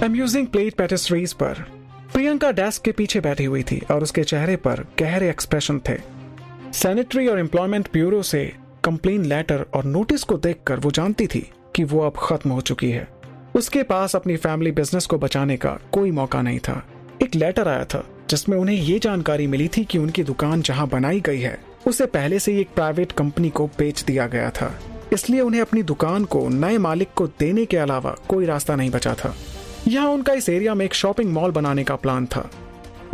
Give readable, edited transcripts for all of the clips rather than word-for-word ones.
Amusing plate pastries पर Priyanka desk के पीछे बैठी हुई थी और उसके चेहरे पर गहरे एक्सप्रेशन थे। सैनिटरी और एम्प्लॉयमेंट ब्यूरो से कंप्लेन लेटर और नोटिस को देखकर वो जानती थी कि वो अब खत्म हो चुकी है। उसके पास अपनी फैमिली बिजनेस को बचाने का कोई मौका नहीं था। एक लेटर आया था जिसमें उन्हें ये जानकारी मिली थी कि उनकी दुकान जहां बनाई गई है उसे पहले से ही एक प्राइवेट कंपनी को बेच दिया गया था, इसलिए उन्हें अपनी दुकान को नए मालिक को देने के अलावा कोई रास्ता नहीं बचा था। यहाँ उनका इस एरिया में एक शॉपिंग मॉल बनाने का प्लान था।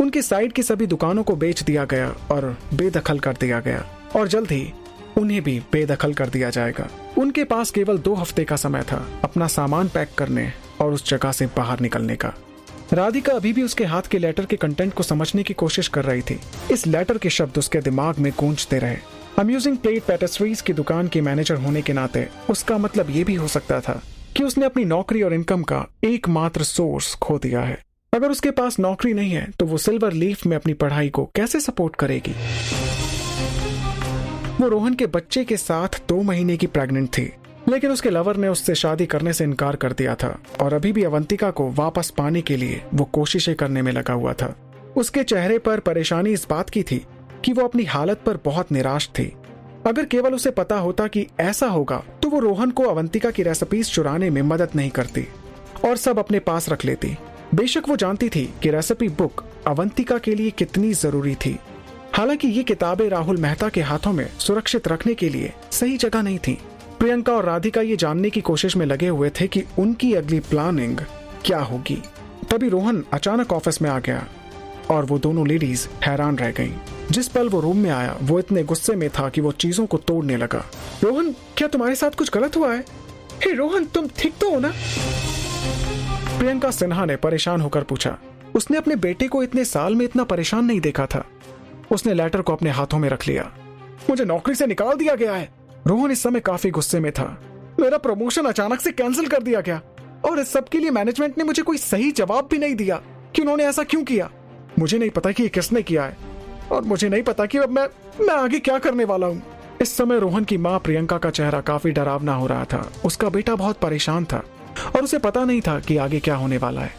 उनकी साइड की सभी दुकानों को बेच दिया गया और बेदखल कर दिया गया और जल्द ही उन्हें भी बेदखल कर दिया जाएगा। उनके पास केवल 2 हफ्ते का समय था अपना सामान पैक करने और उस जगह से बाहर निकलने का। राधिका अभी भी उसके हाथ के लेटर के कंटेंट को समझने की कोशिश कर रही थी। इस लेटर के शब्द उसके दिमाग में गूंजते रहे। अम्यूजिंग प्लेट पेस्ट्रीज की दुकान के मैनेजर होने के नाते उसका मतलब ये भी हो सकता था कि उसने अपनी नौकरी और इनकम का एकमात्र सोर्स खो दिया है। अगर उसके पास नौकरी नहीं है तो वो सिल्वर लीफ में अपनी पढ़ाई को कैसे सपोर्ट करेगी। वो रोहन के बच्चे के साथ 2 महीने की प्रेग्नेंट थी, लेकिन उसके लवर ने उससे शादी करने से इनकार कर दिया था और अभी भी अवंतिका को वापस पाने के लिए वो कोशिशें करने में लगा हुआ था। उसके चेहरे पर परेशानी इस बात की थी कि वो अपनी हालत पर बहुत निराश थी। अगर केवल उसे पता होता कि ऐसा होगा तो वो रोहन को अवंतिका की रेसिपीज चुराने में मदद नहीं करती और सब अपने पास रख लेती। बेशक वो जानती थी कि रेसिपी बुक अवंतिका के लिए कितनी जरूरी थी। हालांकि ये किताबें राहुल मेहता के हाथों में सुरक्षित रखने के लिए सही जगह नहीं थी। प्रियंका और राधिका ये जानने की कोशिश में लगे हुए थे कि उनकी अगली प्लानिंग क्या होगी। तभी रोहन अचानक ऑफिस में आ गया और वो दोनों लेडीज हैरान रह गईं। जिस पल वो रूम में आया वो इतने गुस्से में था कि वो चीजों को तोड़ने लगा। रोहन, क्या तुम्हारे साथ कुछ गलत हुआ है? हे रोहन, तुम ठीक तो हो ना? प्रियंका सिन्हा ने परेशान होकर पूछा। उसने अपने बेटे को इतने साल में इतना परेशान नहीं देखा था। उसने लेटर को अपने हाथों में रख लिया। मुझे नौकरी से निकाल दिया गया है। रोहन इस समय काफी गुस्से में था। मेरा प्रमोशन अचानक से कैंसिल कर दिया गया और इस सब के लिए मैनेजमेंट ने मुझे कोई सही जवाब भी नहीं दिया कि उन्होंने ऐसा क्यों किया। मुझे नहीं पता कि ये किसने किया है और मुझे नहीं पता कि अब मैं आगे क्या करने वाला हूँ। इस समय रोहन की माँ प्रियंका का चेहरा काफी डरावना हो रहा था। उसका बेटा बहुत परेशान था और उसे पता नहीं था कि आगे क्या होने वाला है।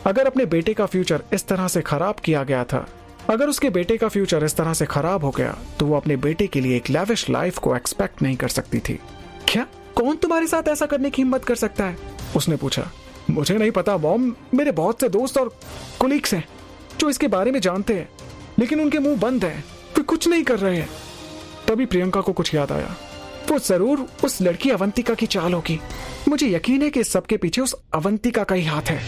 अगर अपने बेटे का फ्यूचर इस तरह से खराब किया गया था, अगर उसके बेटे का फ्यूचर इस तरह से खराब हो गया तो वो अपने बेटे के लिए एक लैविश लाइफ को एक्सपेक्ट नहीं कर सकती थी। क्या कौन तुम्हारे साथ ऐसा करने की हिम्मत कर सकता है? उसने पूछा। मुझे नहीं पता मॉम, मेरे बहुत से दोस्त और कोलीग्स हैं जो इसके बारे में जानते हैं, लेकिन उनके मुंह बंद हैं, वे कुछ नहीं कर रहे हैं। तभी प्रियंका को कुछ याद आया। वो जरूर उस लड़की अवंतिका की चाल होगी। मुझे यकीन है कि इस सबके पीछे उस अवंतिका का ही हाथ है।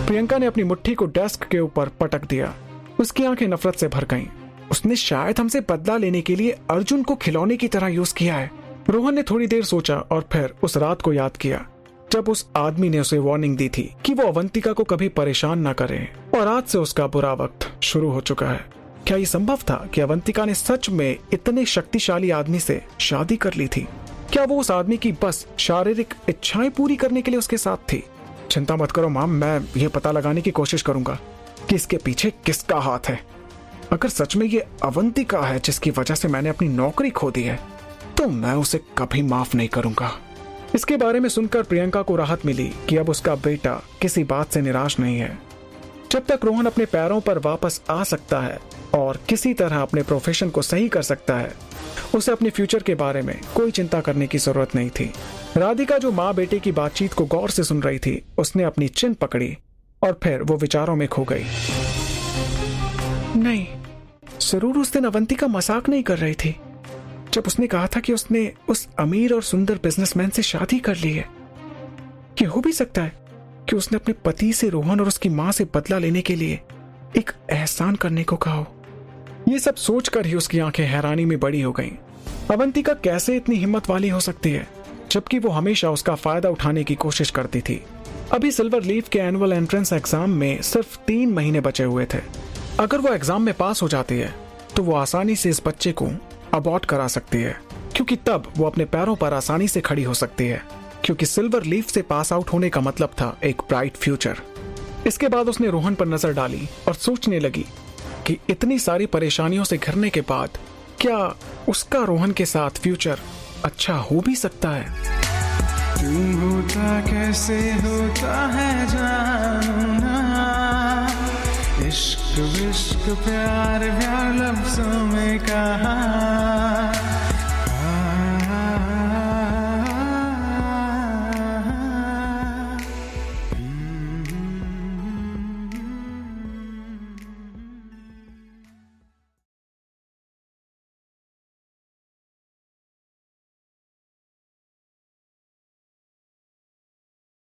प्रियंका ने अपनी मुट्ठी को डेस्क के ऊपर पटक दिया। उसकी आंखें नफरत से भर गईं। उसने शायद हमसे बदला लेने के लिए अर्जुन को खिलौने की तरह यूज किया है। रोहन ने थोड़ी देर सोचा और फिर उस रात को याद किया जब उस आदमी ने उसे वार्निंग दी थी कि वो अवंतिका को कभी परेशान न करे, और आज से उसका बुरा वक्त शुरू हो चुका है। क्या ये संभव था कि अवंतिका ने सच में इतने शक्तिशाली आदमी से शादी कर ली थी? क्या वो उस आदमी की बस शारीरिक इच्छाएं पूरी करने के लिए उसके साथ थी? चिंता मत करो माम, मैं ये पता लगाने की कोशिश करूंगा कि इसके पीछे किसका हाथ है। अगर सच में ये अवंतिका है जिसकी वजह से मैंने अपनी नौकरी खो दी है तो मैं उसे कभी माफ नहीं करूंगा। इसके बारे में सुनकर प्रियंका को राहत मिली कि अब उसका बेटा किसी बात से निराश नहीं है। जब तक रोहन अपने पैरों पर वापस आ सकता है और किसी तरह अपने प्रोफेशन को सही कर सकता है, उसे अपने फ्यूचर के बारे में कोई चिंता करने की जरूरत नहीं थी। राधिका जो माँ बेटे की बातचीत को गौर से सुन रही थी, उसने अपनी चिन पकड़ी और फिर वो विचारों में खो गई। नहीं, जरूर उस दिन अवंतिका मजाक नहीं कर रही थी जब उसने कहा था कि उसने उस अमीर और सुंदर बिजनेसमैन से शादी कर ली है। ये हो भी सकता है कि उसने अपने पति से रोहन और उसकी मां से बदला लेने के लिए एक एहसान करने को कहा हो। ये सब सोचकर ही उसकी आंखें हैरानी में बड़ी हो गईं। अवंतिका कैसे इतनी हिम्मत वाली हो सकती है जबकि वो हमेशा उसका फायदा उठाने की कोशिश करती थी। अभी सिल्वर लीफ के एनुअल एंट्रेंस एग्जाम में सिर्फ 3 महीने बचे हुए थे। अगर वो एग्जाम में पास हो जाती है तो वो आसानी से इस बच्चे को अबॉर्ट करा सकती है, क्योंकि तब वो अपने पैरों पर आसानी से खड़ी हो सकती है, क्योंकि सिल्वर लीफ से पास आउट होने का मतलब था एक ब्राइट फ्यूचर। इसके बाद उसने रोहन पर नजर डाली और सोचने लगी कि इतनी सारी परेशानियों से घिरने के बाद क्या उसका रोहन के साथ फ्यूचर अच्छा हो भी सकता है। क्यों होता कैसे होता है जानू ना, इश्क विश्क प्यार प्यार लफ्जों में कहा